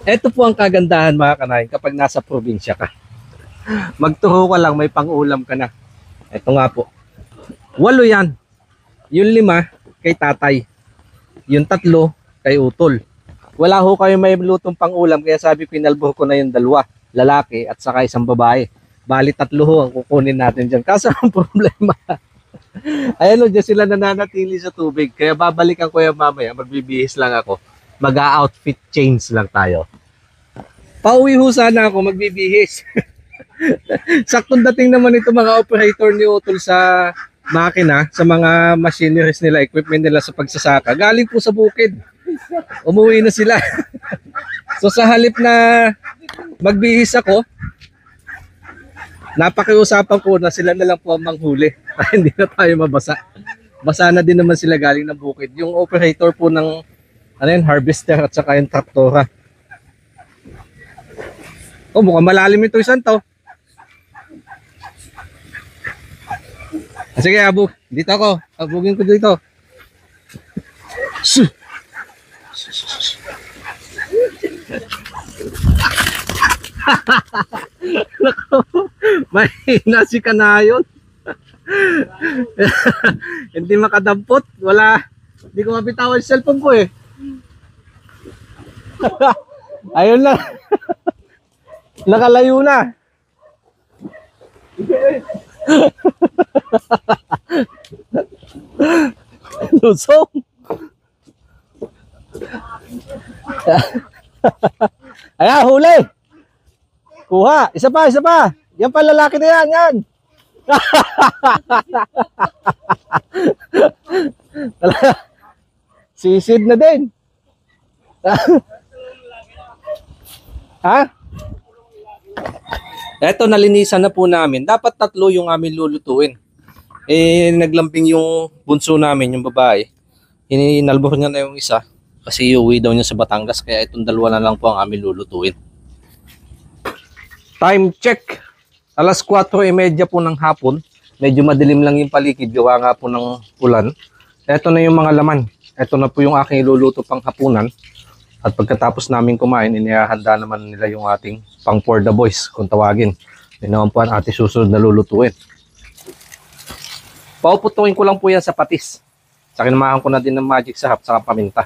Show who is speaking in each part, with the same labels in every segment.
Speaker 1: Ito po ang kagandahan mga kanayon kapag nasa probinsya ka. Magturo ka lang, may pang-ulam ka na. Ito nga po. 8 yan. Yung 5 kay tatay. Yung 3 kay utol. Wala ho kayo may lutong pang-ulam kaya sabi pinalbo ko na yung 2. Lalaki at saka isang babae. Bali 3 ho ang kukunin natin dyan. Kaso ang problema. Ayan o, dyan sila nananatili sa tubig. Kaya babalikan ko yan mamaya. Magbibihis lang ako. Mag-outfit change lang tayo. Pauwi ho sana ako, magbibihis. Saktong dating naman ito mga operator ni Utol sa makina, sa mga machineries nila, equipment nila sa pagsasaka. Galing po sa bukid. Umuwi na sila. So sa halip na magbihis ako, napakiusapan ko na sila na lang po ang manghuli. Hindi na tayo mabasa. Basa na din naman sila galing ng bukid. Yung operator po ng harvester at saka yung traktora. Oh, mukhang malalim ito isang to. Sige, abog. Dito ako. Abugin ko dito. Mahina si kanayon. Hindi makadampot. Wala. Hindi ko mabitawan yung cellphone ko eh. Ayun lang. Nakalayo na. Lusong. Ayan, huli. Kuha. Isa pa, isa pa. Yan pa lalaki na yan, yan. Sisid na din. Ha? Eto, nalinisan na po namin. Dapat 3 yung amin lulutuin. Eh, naglambing yung bunso namin, yung babae. Inalbor niya na yung isa. Kasi iuwi daw niya sa Batangas. Kaya itong 2 na lang po ang amin lulutuin. Time check. Alas 4:30 po ng hapon. Medyo madilim lang yung paligid. Gawa nga po ng ulan. Eto na yung mga laman. Eto na po yung aking iluluto pang hapunan. At pagkatapos namin kumain, inihahanda naman nila yung ating pang for the boys, kung tawagin. Yun naman po ang ating susunod na lulutuin. Pauputuin ko lang po yan sa patis. Sa kinamahan ko na din ng magic sarap sa paminta.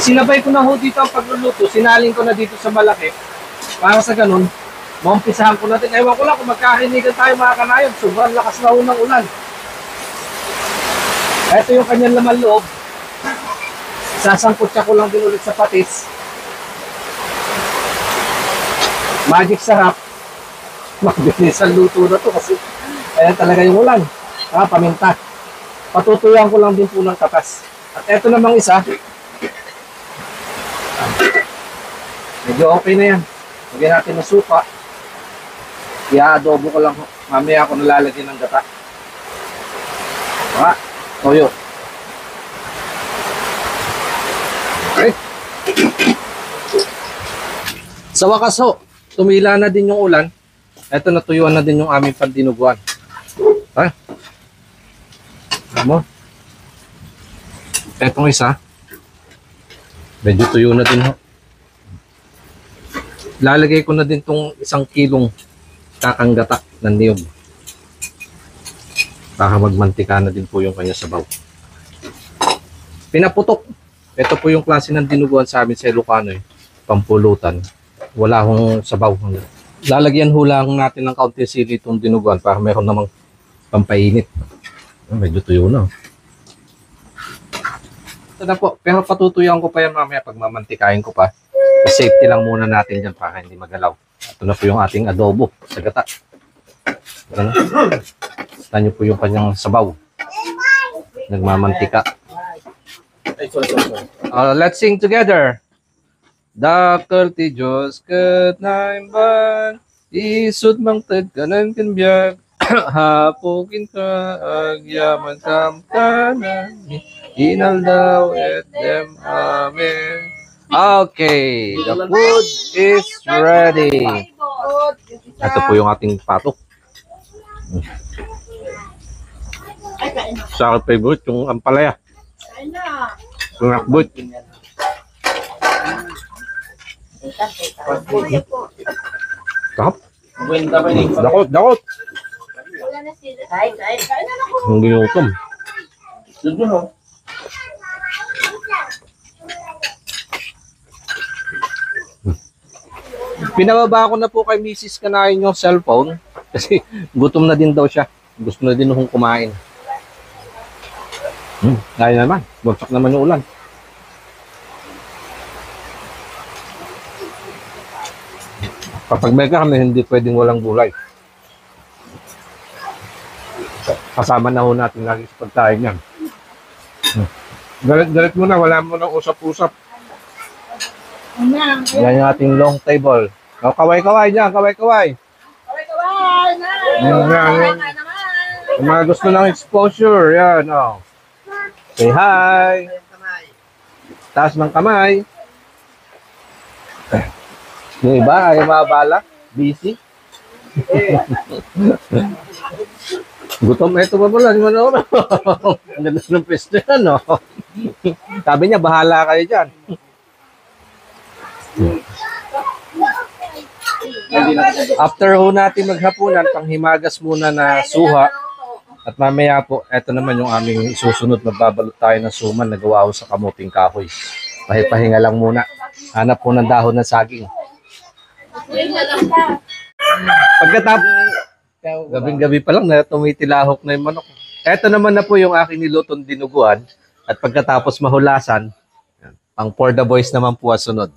Speaker 1: Sinabay ko na ho dito ang pagluluto. Sinaling ko na dito sa malaki. Para sa ganun, maumpisahan ko natin. Ewan ko lang kung magkakinigan tayo mga kanayon. Sobrang lakas na ho ng ulan. Ito yung kanyang laman loob. Sasangkot siya ko lang din ulit sa patis. Magic sarap. Magbilis ang luto na to kasi ayan talaga yung ulan. Paminta. Patutuyan ko lang din po ng katas. At ito namang isa. Medyo okay na yan. Lagyan natin ng suka. I-adobo ko lang. Mamaya ako nalalagyan ng gata. Toyo. Okay. Sa wakas ho, tumila na din yung ulan. Eto, natuyuan na din yung aming pandinuguan. Ha? Mo? Etong isa. Medyo tuyo na din ho. Lalagay ko na din tong 1 kilong kakanggata ng niyog. Baka magmantika na din po yung kanya sabaw. Pinaputok. Ito po yung klase ng dinuguan sa amin sa Ilocano eh. Pampulutan. Wala hong sabaw. Lalagyan ho lang natin ng kaunti sili itong dinuguan para meron namang pampainit. Medyo tuyo na. Ito na po. Pero patutuyan ko pa yan mamaya pag mamantikain ko pa. Safety lang muna natin dyan para hindi magalaw. Ito na po yung ating adobo sa gata. Ano? Basta nyo po yung kanyang sabaw. Nagmamantika. Let's sing together. Dakal ti Diyos kat naimban, isut mang tagkanan kanbiyag, hapukin ka, agyaman kamkanan, inaldaw et dem amen. Okay, the food is ready. Ito po yung ating patok. Sa aking favorite, yung ampalaya. Tunakbot. Sarap. Dakot, dakot. Ang ginutom. Pinababa ko na po kay Mrs. Kanain yung cellphone kasi gutom na din daw siya. Gusto na din nung kumain. Kaya naman. Bagsak naman yung ulan. Kapag may kami, hindi pwedeng walang gulay. Kasama na ho natin lagi sa pagkain yan. Galit-galit mo na, wala mo nang usap-usap. Yan yung ating long table. O, kaway-kaway dyan, kaway-kaway.
Speaker 2: Kaway-kaway!
Speaker 1: Yung mga gusto ng exposure, yan, o. Say hi! Taas ng kamay. Yung iba, ay mabala. Busy. Gutom, eto pa pala. Ang ganda ng pwesto yan, no? Sabi niya, bahala kayo dyan. After ho natin maghapunan, panghimagas muna na suha. At mamaya po, eto naman yung aming isusunod. Magbabalot tayo ng suman na gawa ho sa kamuting kahoy. Pahinga lang muna. Hanap po ng dahon ng saging. Pagkatapos, gabing-gabi pa lang na tumitilahok na yung manok. Eto naman na po yung aking nilutong dinuguan. At pagkatapos mahulasan, ang for the boys naman po ang sunod.